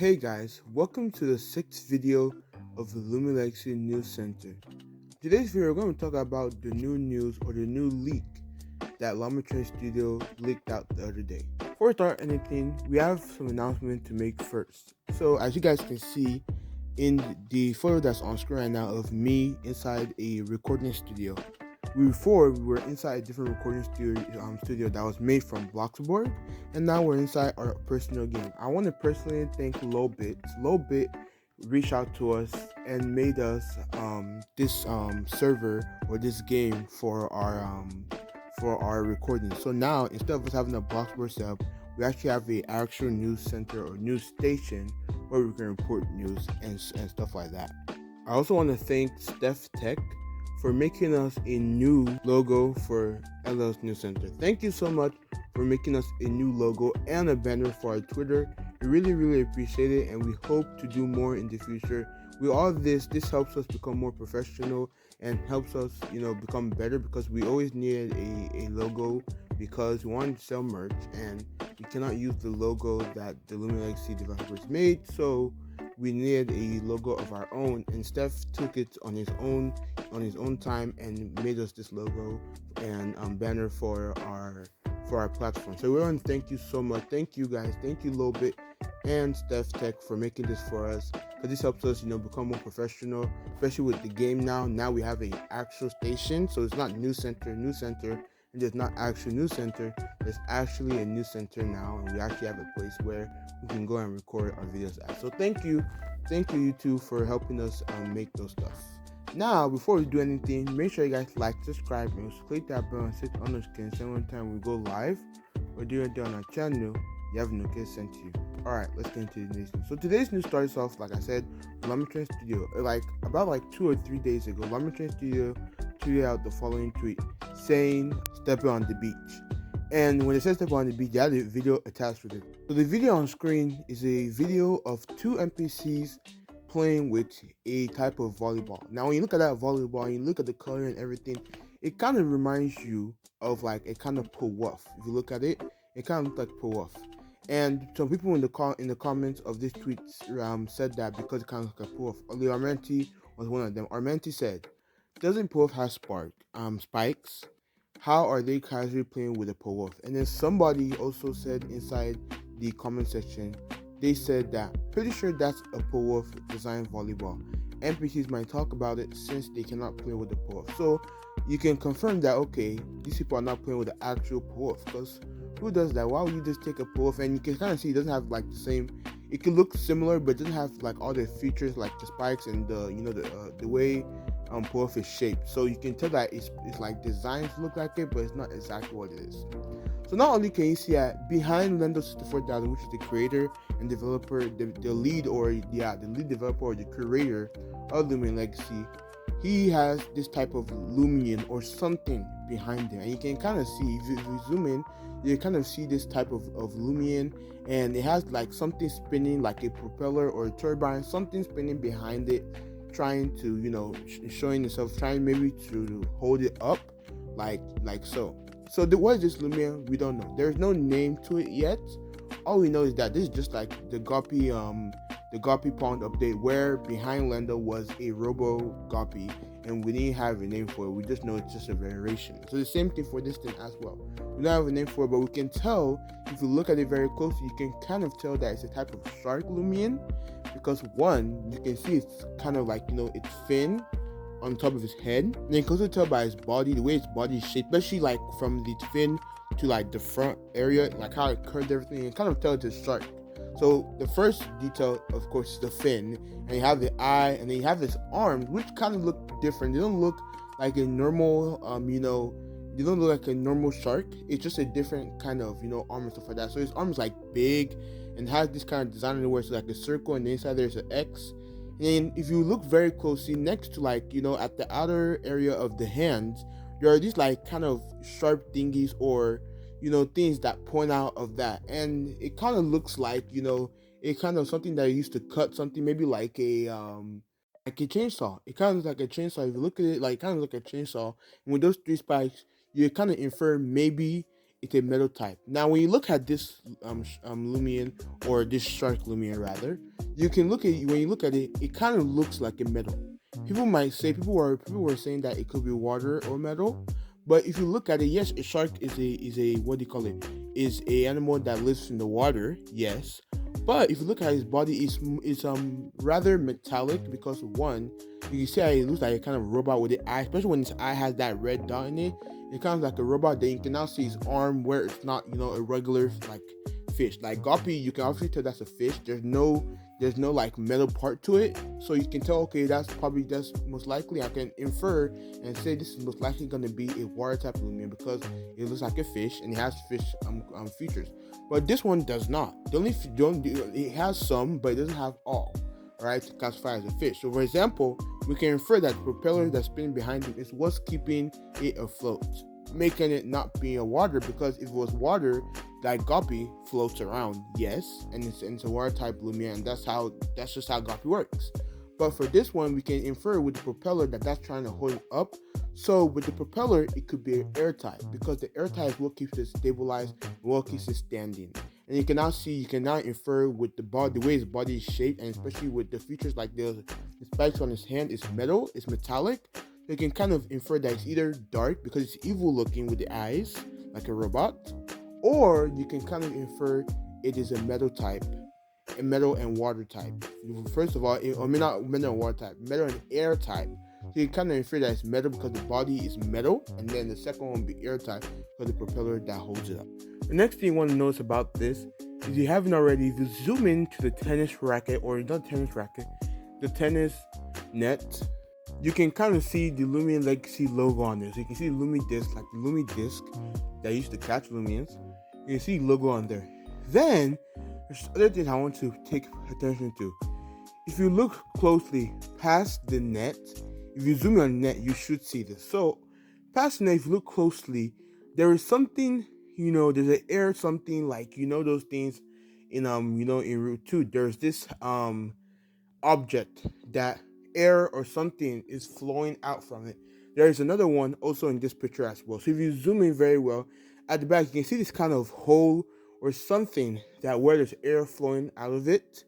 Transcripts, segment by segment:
Hey guys, welcome to the sixth video of the Lumilex News Center. Today's video, we're going to talk about the new news or the new leak that Llama Studio leaked out the other day. Before we start anything, we have some announcement to make first. So as you guys can see in the photo that's on screen right now of me inside a recording studio, before we were inside a different recording studio that was made from Bloxburg, and now we're inside our personal game. I want to personally thank Lowbit. Lowbit reached out to us and made us this server or this game for our recording. So now instead of us having a Bloxburg setup, we actually have a actual news center or news station where we can report news and stuff like that. I also want to thank Steph Tech for making us a new logo for LL's News Center. Thank you so much for making us a new logo and a banner for our Twitter. We really appreciate it, and we hope to do more in the future. With all this helps us become more professional and helps us, become better, because we always needed a logo because we wanted to sell merch and we cannot use the logo that the Lumion Legacy developers made. So we needed a logo of our own, and Steph took it on his own time and made us this logo and banner for our platform. So we want to thank you so much. Thank you guys. Thank you Lowbit and Steph Tech for making this for us, because this helps us become more professional, especially with the game. Now we have a actual station, so it's not news center, and there's not actual news center. There's actually a news center now, and we actually have a place where we can go and record our videos at. So thank you you two for helping us make those stuff. Now, before we do anything, make sure you guys like, subscribe, and click that bell and set on notifications every time we go live or do it on our channel. You have notifications sent to you. Alright, let's get into the news. So today's news starts off, like I said, Llama Studio. About 2 or 3 days ago, Llama Studio tweeted out the following tweet saying, "Stepping on the beach." And when it says "step on the beach," they had a video attached with it. So the video on screen is a video of two NPCs playing with a type of volleyball. Now, when you look at that volleyball and you look at the color and everything, it kind of reminds you of a kind of Pwuff. If you look at it, it kind of looks like Pwuff. And some people in the comments of this tweet said that because it kind of looks like Pwuff. Only Armenti was one of them. Armenti said, "Doesn't Pwuff have spikes? How are they casually playing with a Pwuff?" And then somebody also said inside the comment section, they said that, "Pretty sure that's a Pwuff designed volleyball. NPCs might talk about it since they cannot play with the Pwuff." So you can confirm that, okay, these people are not playing with the actual Pwuff, because who does that? Why would you just take a Pwuff? And you can kind of see it doesn't have the same. It can look similar, but it doesn't have all the features like the spikes and the way Pwuff is shaped. So you can tell that it's designs look like it, but it's not exactly what it is. So not only can you see that behind Lendo64000, which is the creator and developer, the lead developer or the curator of Lumion Legacy, he has this type of Lumion or something behind him, and you can kind of see, if you zoom in, you kind of see this type of Lumion, and it has something spinning, like a propeller or a turbine, something spinning behind it, trying to showing itself, trying maybe to hold it up like so. So what is this Lumion? We don't know. There's no name to it yet. All we know is that this is just like the Guppy Pond update, where behind Lendo was a Robo Guppy, and we didn't have a name for it. We just know it's just a variation. So the same thing for this thing as well. We don't have a name for it, but we can tell, if you look at it very closely, you can kind of tell that it's a type of Shark Loomian, because one, you can see it's kind of it's fin on top of his head, and you can also tell by his body, the way his body is shaped, especially from the fin to the front area, how it curved everything. You can kind of tell it's a shark. So the first detail, of course, is the fin, and you have the eye, and then you have his arms, which kind of look different. They don't look like a normal, they don't look like a normal shark. It's just a different kind of, arm and stuff like that. So his arm is big and has this kind of design where it's like a circle, and the inside there's an X. And if you look very closely next to at the outer area of the hands, there are these kind of sharp thingies, or things that point out of that, and it kind of looks it kind of something that you used to cut something, maybe like a chainsaw. It kind of looks like a chainsaw. If you look at it, kind of like a chainsaw, and with those three spikes, you kind of infer maybe it's a metal type. Now, when you look at this Loomian, or this Shark Loomian rather, you can look at when you look at it, it kind of looks like a metal. People were saying that it could be water or metal, but if you look at it, yes, a shark is a what do you call it? Is a animal that lives in the water, yes. But if you look at his body, it's rather metallic, because one, you can see how it looks like a kind of robot with the eye, especially when his eye has that red dot in it. It kind of like a robot. Then you can now see his arm where it's not, a regular like fish. Like guppy, you can obviously tell that's a fish. There's no like metal part to it, so you can tell, okay, that's most likely, I can infer and say this is most likely going to be a water type Loomian, because it looks like a fish and it has fish features. But this one does not. It has some, but it doesn't have all, right, to classify as a fish. So for example, we can infer that the propeller that's spinning behind it is what's keeping it afloat, making it not be a water, because if it was water, that guppy floats around, yes, and it's a water type Loomian, and that's just how guppy works. But for this one, we can infer with the propeller that's trying to hold it up. So with the propeller, it could be an air type, because the air type is what keeps it stabilized and what keeps it standing. And you can now infer with the body, the way his body is shaped, and especially with the features like the spikes on his hand is metal, it's metallic. You can kind of infer that it's either dark because it's evil looking with the eyes, like a robot, or you can kind of infer it is a metal type, a metal and water type. First of all, not metal and water type, metal and air type. So you kind of infer that it's metal because the body is metal, and then the second one will be air type because the propeller that holds it up. The next thing you want to notice about this is, if you haven't already, if you zoom into the tennis racket, or not tennis racket, the tennis net, you can kind of see the Loomian Legacy logo on this. You can see the Lumi disc, like the Lumi disc that used to catch Loomians. You can see the logo on there. Then there's other things I want to take attention to. If you look closely past the net, if you zoom on the net, you should see this. So past the net, if you look closely, there is something, there's an air something, like those things in in Route 2. There's this object that air or something is flowing out from it. There is another one also in this picture as well. So if you zoom in very well, at the back you can see this kind of hole or something that where there's air flowing out of it.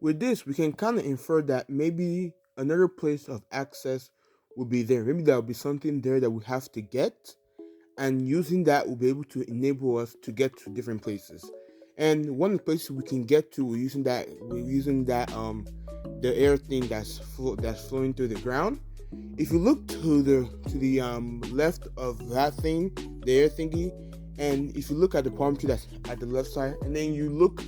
With this, we can kind of infer that maybe another place of access will be there. Maybe there will be something there that we have to get, and using that will be able to enable us to get to different places. And one of the places we can get to, we're using that the air thing that's flowing through the ground. If you look to the left of that thing, the air thingy, and if you look at the palm tree that's at the left side, and then you look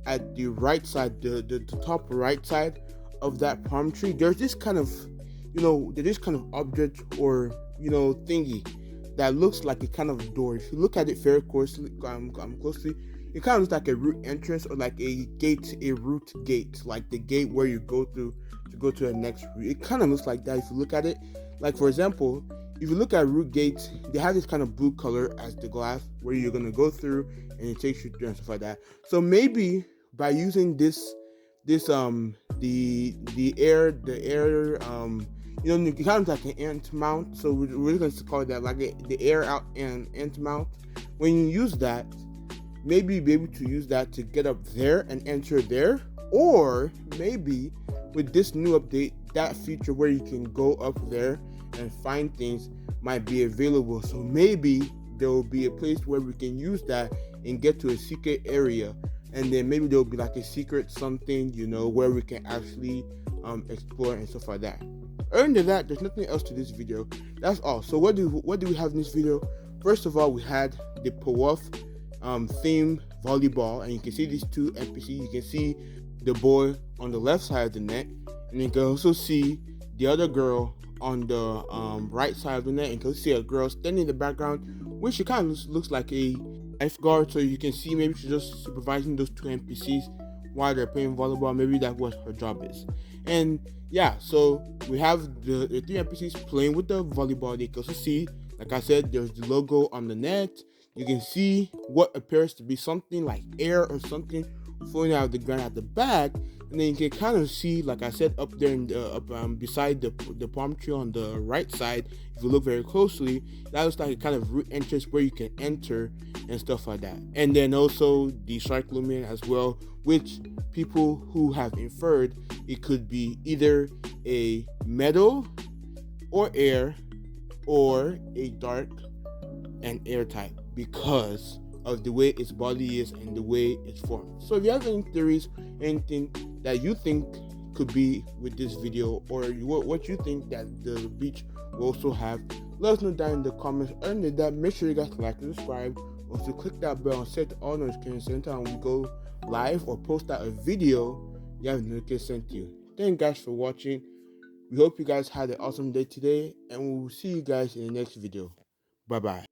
at the right side, the top right side of that palm tree, there's this kind of object or thingy that looks like a kind of door. If you look at it very closely, it kind of looks like a route entrance, or like a route gate, like the gate where you go through to go to the next route. It kind of looks like that if you look at it. Like for example, if you look at route gates, they have this kind of blue color as the glass where you're gonna go through, and it takes you through and stuff like that. So maybe by using the air it kind of like an ant mount. So we're going to call that like the air out and ant mount. When you use that, maybe you'll be able to use that to get up there and enter there. Or maybe with this new update, that feature where you can go up there and find things might be available. So maybe there will be a place where we can use that and get to a secret area. And then maybe there will be like a secret something, where we can actually explore and stuff like that. Other than that, there's nothing else to this video. That's all. So what do we have in this video? First of all, we had the Pwuff theme volleyball, and you can see these two NPCs. You can see the boy on the left side of the net, and you can also see the other girl on the right side of the net, and you can see a girl standing in the background, which she kind of looks like a lifeguard. So you can see maybe she's just supervising those two NPCs while they're playing volleyball. Maybe that's what her job is. And yeah, so we have the three NPCs playing with the volleyball. You can also see, like I said, there's the logo on the net. You can see what appears to be something like air or something flowing out of the ground at the back, and then you can kind of see, like I said, up there in the beside the palm tree on the right side. If you look very closely, that looks like a kind of root entrance where you can enter and stuff like that. And then also the Shark Loomian as well, which people who have inferred it could be either a metal or air, or a dark and air type because of the way its body is and the way it's formed. So if you have any theories, anything that you think could be with this video, or what you think that the beach will also have, let us know down in the comments. Other than that, make sure you guys like and subscribe. Also click that bell and set all notifications anytime we go live or post out a video, you have notifications sent to you. Thank you guys for watching. We hope you guys had an awesome day today, and we will see you guys in the next video. Bye bye.